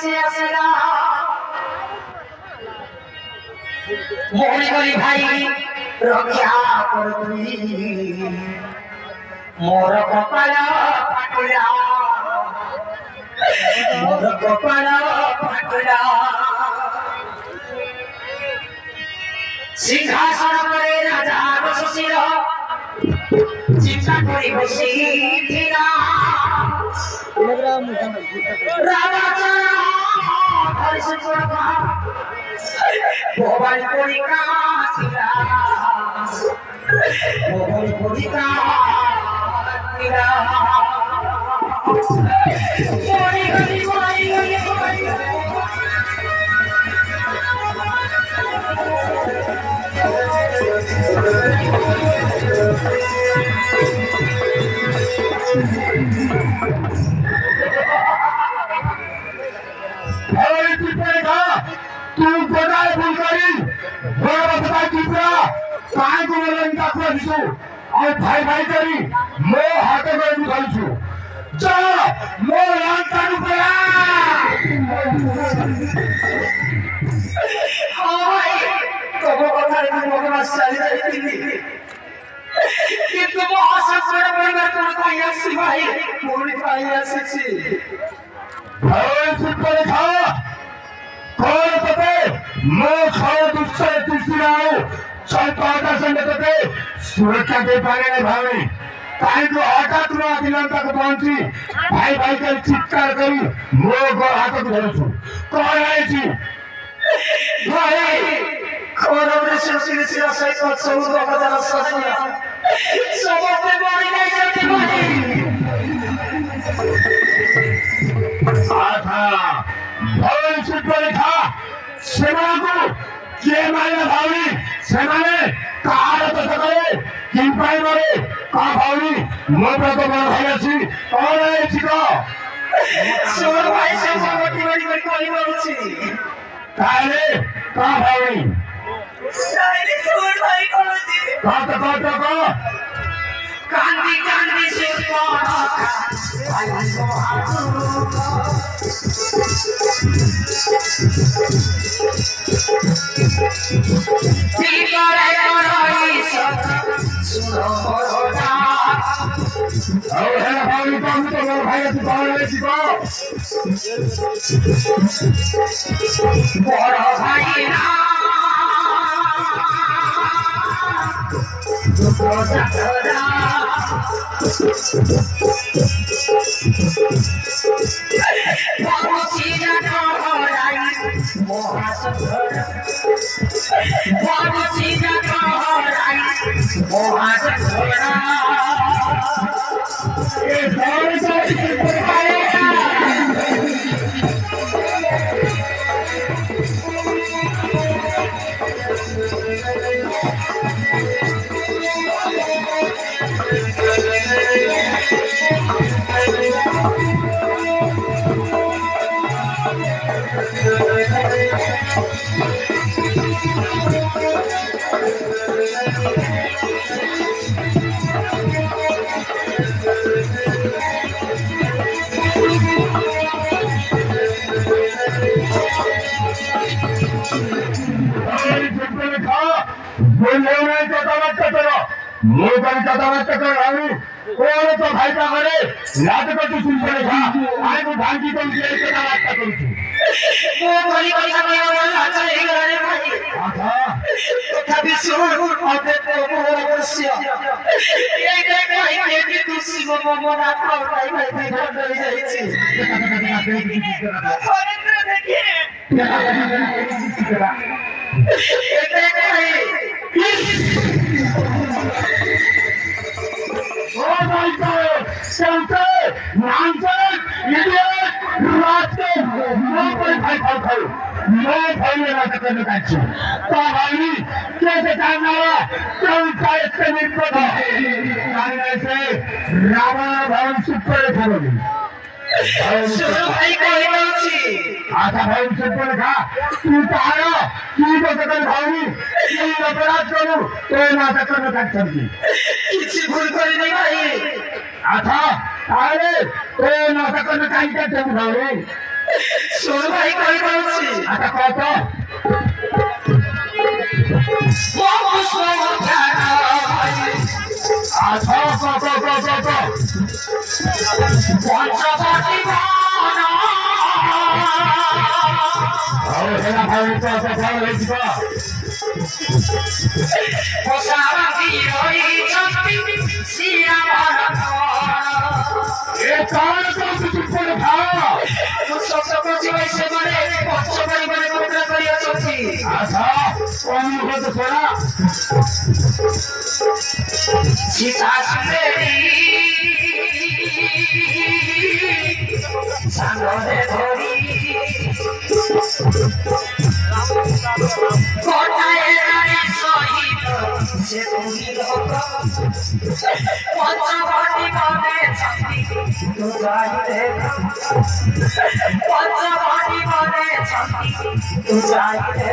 কাছে আসলা মনে করি ভাই রক্ষা করবি মোর কপাল ফাটলা মোর কপাল ফাটলা সিংহাসন করে রাজা বসিল চিন্তা করে বসিছিল ভবানী পরীক্ষা ভবানী পরীক্ষা तू गोदाय भूल करी बड़ा बताई किपरा काय को बोलन का को दिसु और भाई भाई करी मो हाथे में उठाइछु जा मो लांटा रुपया हाय तब কথা রে ভগবান চাই যাইতিনি কিন্তু আশা করে বলবার তোর তাই আসি ভাই পুরি তাই আসিছি ভাই চুপ করে খা कौन पते मैं खाओ दूसरे तीसरी आओ चल पाता संग पते सुरक्षा दे पाने नहीं भाई काहे को हटा तुम दिलन तक पहुंची भाई भाई का चित्कार करी मो गो हाथ को धरछु कौन है जी ভাই খররে শিশির শিরাসাই তো 14000 সাজিয়া সবতে বড়ি নাই যেতে পারি आथा भवन सुपर था सेना को के मारे भावी सेना ने कार तो सके कि पाई मारे का भावी मोटा तो बड़ भाई अछि कौन है छिको सोर भाई से मोटी बड़ी बड़ी कोई बोलছি काले का भावी साइले सोर भाई कोलती का कांदी कांदी से पड़ा भाई को Tiga ekor isap suroda. और है भाई काम तो बड़ भाई अछि कौन है छिको बड़ा भाई ना कौन तो भाई का करे रात को तू सुन पड़ेगा आज वो धान की तो ये का बात करूं वो बड़ी बड़ी समय वाला चलेगा रे भाई आहा तभी सुन आते तो मोरा बसिया ये देख भाई ये तू सिमो मोरा खाओ भाई भाई भाई घर जाईছি अरे देखिए ये देख भाई Oh my God! Center! Nonsense! Idiot! Rascal! No भाई भाई भाई no भाई ये ना करने का चाहिए तो भाई कैसे जानना है क्यों का इससे निकल जाने से रावण भवन सुपर करोगे सुनो भाई कोई बोलছি आधा भाई सुपर का तू तारा तू तो सकल भाई तू अपराध करो तो ना करने का चाहिए কিছু ভুল করি নাই ভাই আচ্ছা তাহলে তো নাটকের কাহিনীটা কেমন হবে শোন ভাই কই বলছি আচ্ছা কত আচ্ছা কত কত কত পঞ্চবটি হেনা ভাই কত ভালো হয়েছিল এ কার কত কিছু করে খাওয়া আচ্ছা কম কত শোনা সাগরে ধরি সে তুমি পঞ্চবটি বনে ছাতি তো যাই রে পঞ্চবটি বনে ছাতি তো যাই রে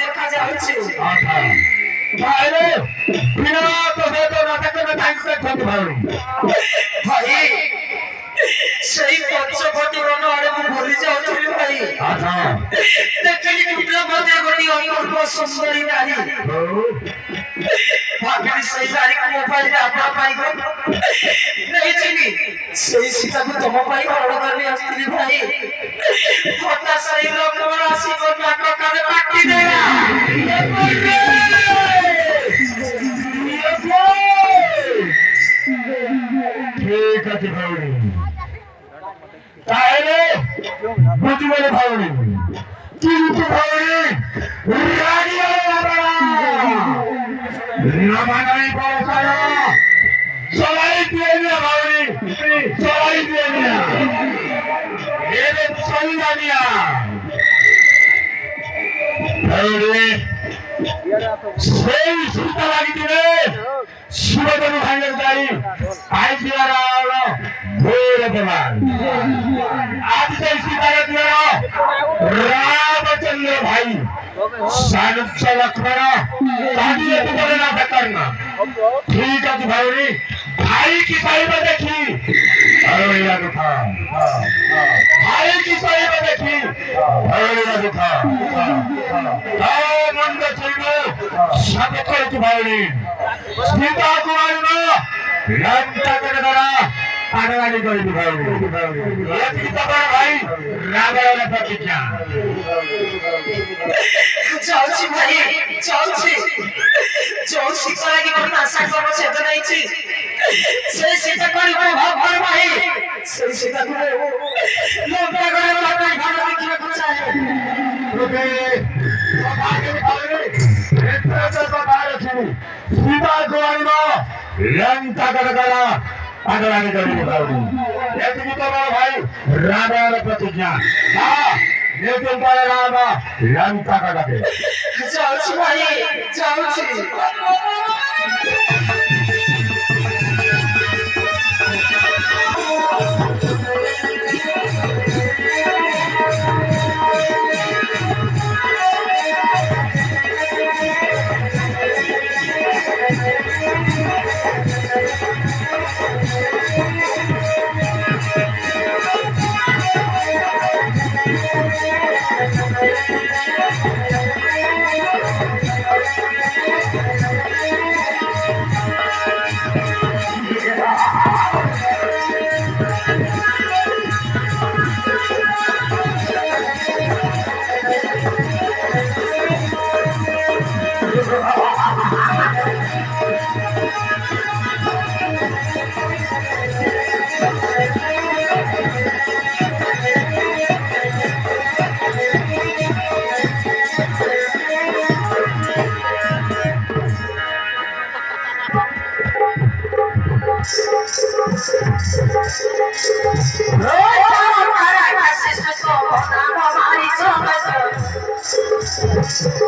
দেখা যাচ্ছে ভাই সেই পঞ্চবটি বন আরে মু ভুলি যাଉଥିଲି ভাই ଦେଖିଲି କୁଟର ମଧ୍ୟ ଗୋଟି ଅପୂର୍ବ ସୁନ୍ଦରୀ ନାରୀ ଭାବିଲି ସେଇ ନାରୀକୁ ମୋବାଇଲରେ ଆପଣ ପାଇଁ ନେଇଥିଲି ସେଇ ସୀତାକୁ ତମ ପାଇଁ ହରଣ କରି ଆସିଥିଲି ଭାଇ ହଠାତ୍ ସେଇ ଲୋକର ଆସି ମୋ ନାକ କାନେ କାଟି ଦେଲା ঠিক আছে ভাই তাহলে বুঝিবলে ভাই কিন্তু ভাই রাগিয়া রামানাই পৌঁছায় চলাই দিয়ে নিয়া ভাই চলাই দিয়ে নিয়া এরে চলিয়া নিয়া ভাই সেই সীতা লাগিলে শিবধনু ভাঙের যাই আই দিয়ার ভোর প্রমাণ আজ সেই সীতারে দিয়ার রামচন্দ্র ভাই সানুচ্ছ লক্ষ্মণ কাঁদিয়ে বলে না বেকার না ঠিক আছে ভাই ভাই কি চাইবে দেখি ভাই কি চাইবে দেখি মন্দ ছিল সাথে কয়েকটি ভাই সীতা কুমারী লঙ্কা করে ধরা আগাগাড়ি করিবি ভাই ভাই রামের প্রতিজ্ঞা যাচ্ছি ভাই যাচ্ছি ଯୋଉ ଶୀତ ଲାଗି ମୋର ଆଶା କର ସେତ ନେଇଛି ସେଇ ଶୀତ କରିବ ଭାବ ଭାଇ ସେଇ ଶୀତକୁ ଲଙ୍କା କରିବା ପାଇଁ ଭାବ ଦେଖିବାକୁ ଚାହେଁ ସୀତା କୁମାରୀ ଲଙ୍କା করে ধরা আগাগাড়ি করিবি ভাই এদিকে তোমার ভাই রামের প্রতিজ্ঞা लेकिन पर राम लंका का लगे যাচ্ছি ভাই যাচ্ছি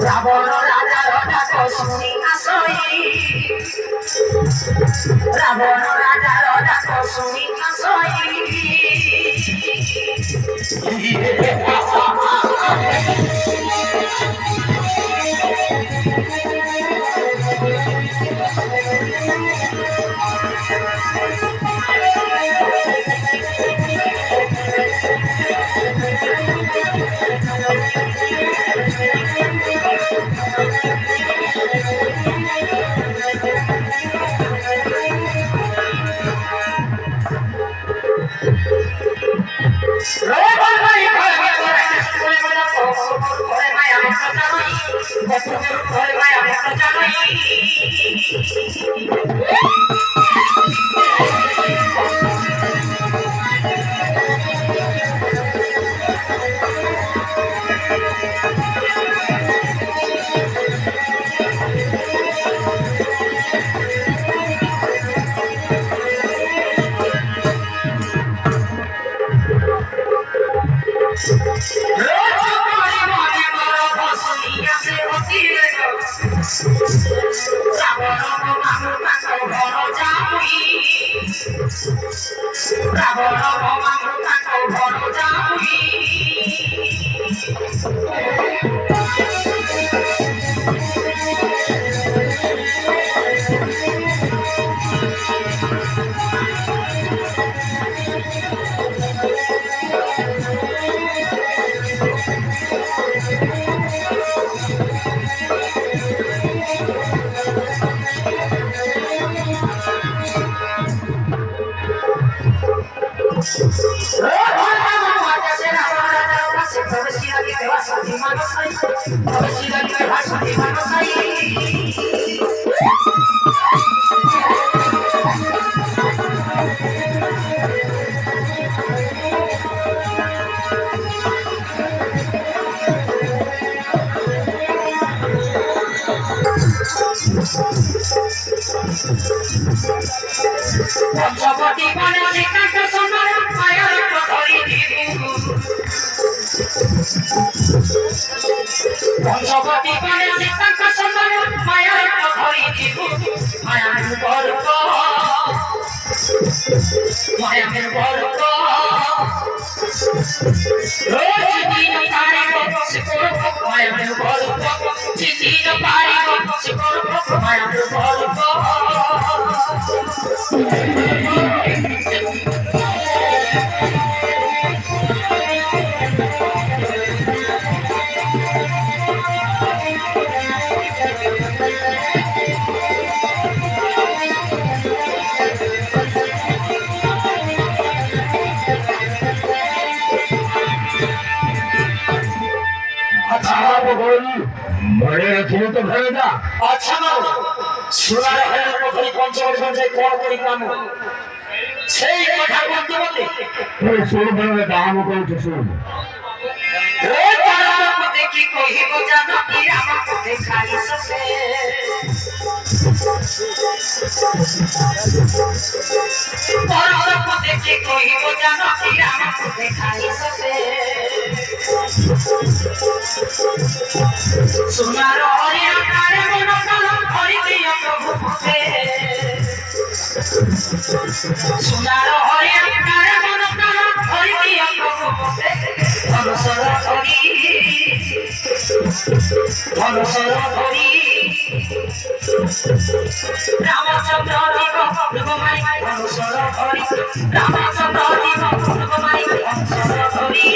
রাবণ রাজার ডাক শুনি আসই রাবণ রাজার ডাক শুনি আসই পঞ্চবটী বনে কাঠ সোনার মায়ার প্রহরী পঞ্চবটী বনে কাঠ সোনার মায়ার প্রহরী মায়ার বর্গ মায়ার বর্গ রোজ দিন পারিব শিকড় মায়ার বর্গ দিন পারিব শিকড় মায়ার বর্গ মনে রাখিলে তো ভেবে যা। আচ্ছা মা সোনার হলের প্রথমে পঞ্চবটী পঞ্চায়েত কোন পরিক্রম সেই কথা বলতে বলতে ওই শুরু করে দাম করছে শুন ওই তারার দেখি কহিব জানো কি আমাকে দেখাইছ সে তারার দেখি কহিব জানো কি আমাকে দেখাইছ সে সোনার হরে আকারে মন প্রাণ হরি প্রিয় প্রভু পথে সোনার হরে আকারে মন প্রাণ হরি প্রিয় প্রভু পথে ধনসর ধরি রামচন্দ্র দিব ভগবাই ধনসর ধরি রামচন্দ্র দিব ভগবাই ধনসর ধরি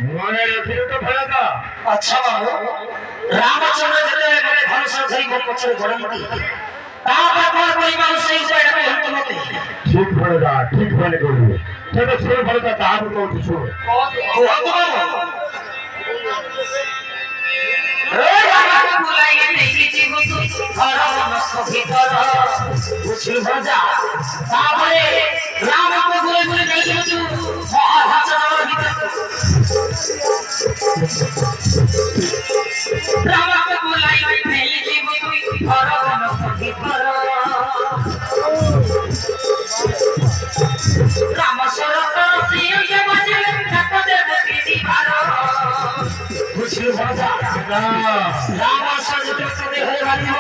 মনে রাখিলে তো ভেবে যা। আচ্ছা বাবু রামচন্দ্র যেতে বলে ধনসর ধরি গোপ পছরে ঘোড়ামতি তারপর পরিবার সেই জায়গাটা অন্তমতে ঠিক ভরে যা ঠিক ভরে করবি তবে শুরু ভরে যা দাম করছে শুন বাবু ভিতর বুঝলি ভজা তারপরে রামকে ঘুরে ঘুরে দেখে তুই মহাভাষার ভিতর রামকে বলাই ফেলে দিব তুই ঘর ভিতর রাম সরকার সিয়ে বাজে কাটতে বকি ভার বুঝলি ভজা রাম সরকার তোদের হয়ে রাখিব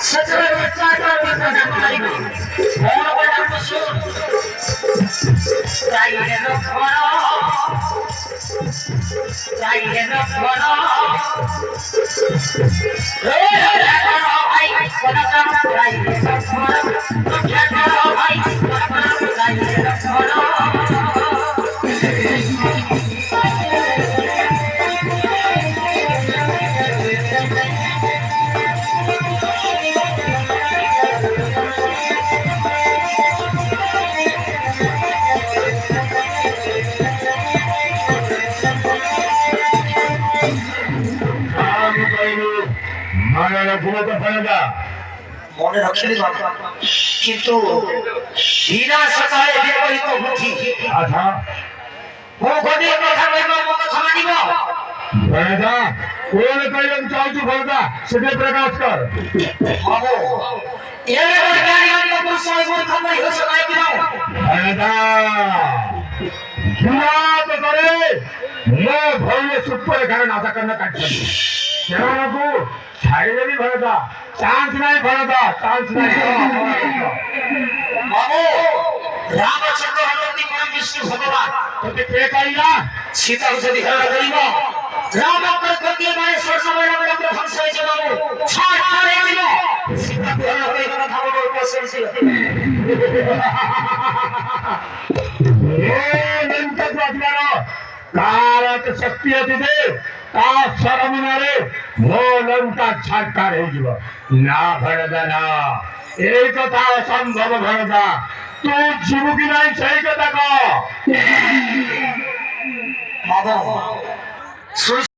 সেতরে চারটা বিপদে মারিব বড় বড় পশু চাইলে ঘর চাইলে ঘর রে ভাই কোনা কাম চাইলে ঘর রক্ষা করো ভাই কোনা চাইলে ঘর মনে রাখবো তো ফেলে মনে রাখিনি বাবা কিন্তু হীরা সকালে ব্যবহৃত বুদ্ধি আচ্ছা ও গদির কথা বলবো কথা মানিব ফেলে কোন কইলেন চাইছি ফেলে সেটা প্রকাশ কর বাবু এর গাড়ি অন্য পুরুষ মূর্খ নাই হচ্ছে নাই কি ফেলে তো করে মো ভয়ে সুপরে ঘরে নাচা করনা কাটছে কেন বাবু ছাইলেনি ফেলে চান্স নাই ফেলে চান্স নাই বাবু রামচন্দ্র হরতি পরম বিষ্ণু ভগবান তোকে কে কইলা সীতা যদি হেরা করিব রাম আপনার গতি মানে সরসময় রাম ধ্বংস হয়েছে বাবু ছাড় করে দিব সীতা হেরা করিব না থামো উপস্থিত ছিল কারত শক্তি আছে তা সরমনারে মো লঙ্কা ছাড়কার হয়ে যাব না ভরদা না এই কথা অসম্ভব ভরদা তুই জীবু কি নাই সেই কথা কহ বাবু